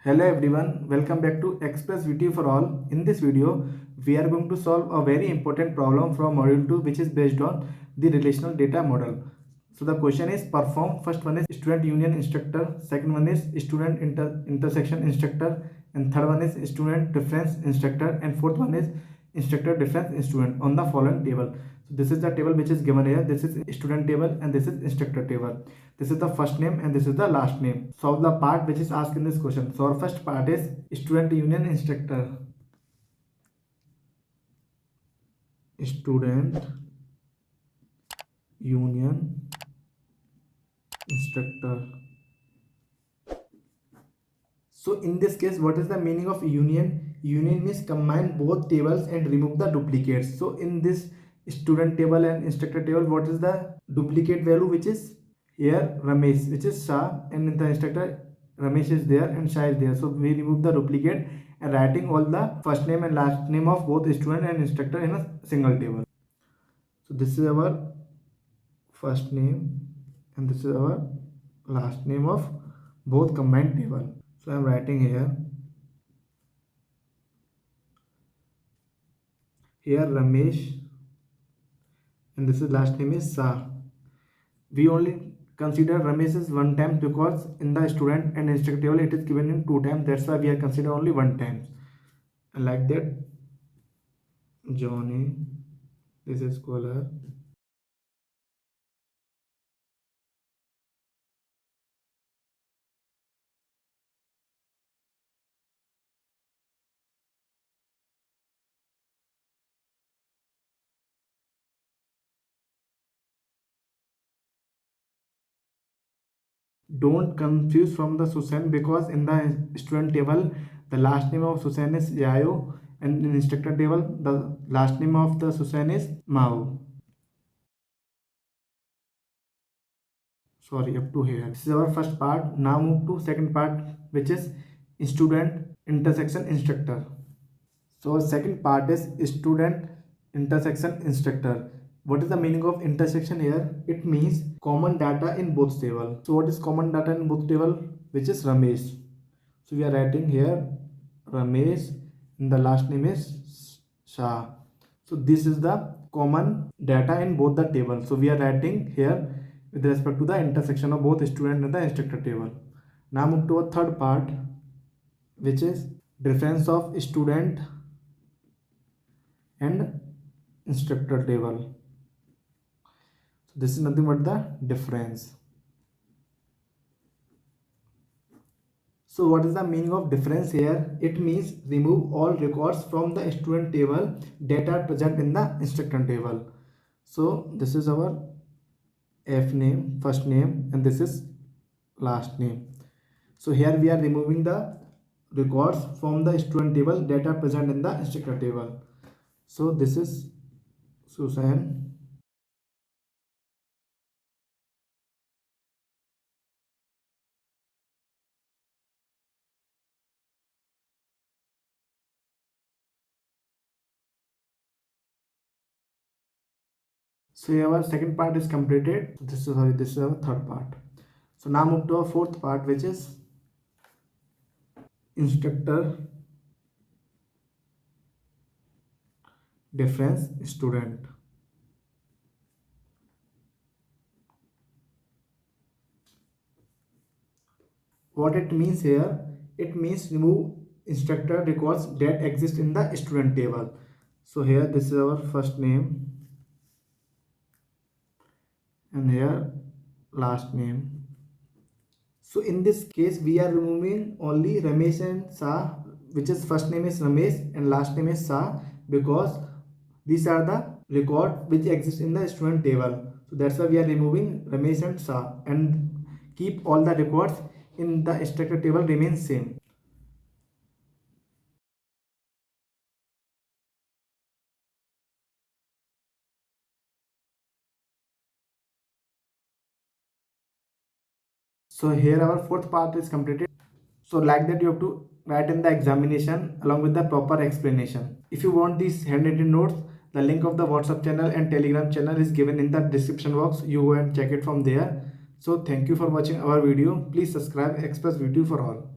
Hello everyone, welcome back to Express VTU for all. In this video, we are going to solve a very important problem from Module 2 which is based on the relational data model. So the question is perform. First one is student union instructor, second one is student intersection instructor, and third one is student difference instructor, and fourth one is instructor difference student on the following table. So this is the table which is given here. This is student table and this is instructor table. This is the first name and this is the last name. Solve the part which is asked in this question. So our first part is student union instructor. Student union instructor. So in this case, what is the meaning of union? Union means combine both tables and remove the duplicates. So in this student table and instructor table, what is the duplicate value, which is here Ramesh, which is Shah, and in the instructor Ramesh is there and Shah is there. So we remove the duplicate and writing all the first name and last name of both student and instructor in a single table. So this is our first name and this is our last name of both combined table. So I am writing here Ramesh and this is last name is Shah. We only consider Ramesh as one time because in the student and instructor table it is given in two times. That's why we are consider only one time. And like that, Johnny, this is scholar. Don't confuse from the Susan because in the student table the last name of Susan is Yayo and in instructor table the last name of the Susan is Mao. Sorry, up to here. This is our first part. Now move to second part, which is student intersection instructor. So our second part is student intersection instructor. What is the meaning of intersection here? It means common data in both table. So what is common data in both table? Which is Ramesh. So we are writing here Ramesh and the last name is Shah. So this is the common data in both the table. So we are writing here with respect to the intersection of both student and the instructor table. Now move to a third part, which is difference of student and instructor table. So this is nothing but the difference. So what is the meaning of difference here? It means remove all records from the student table that are present in the instructor table. So this is our F name, first name, and this is last name. So here we are removing the records from the student table that are present in the instructor table. So this is Susan. So here our second part is completed. This is our third part. So now move to our fourth part, which is instructor difference student. What it means here? It means remove instructor records that exist in the student table. So here this is our first name and here last name. So in this case we are removing only Ramesh and Shah, which is first name is Ramesh and last name is Shah, because these are the record which exist in the student table. So that's why we are removing Ramesh and Shah and keep all the records in the instructor table remain same. So here our fourth part is completed. So like that you have to write in the examination along with the proper explanation. If you want these handwritten notes, the link of the WhatsApp channel and Telegram channel is given in the description box. You go and check it from there. So thank you for watching our video. Please subscribe Express VTU for all.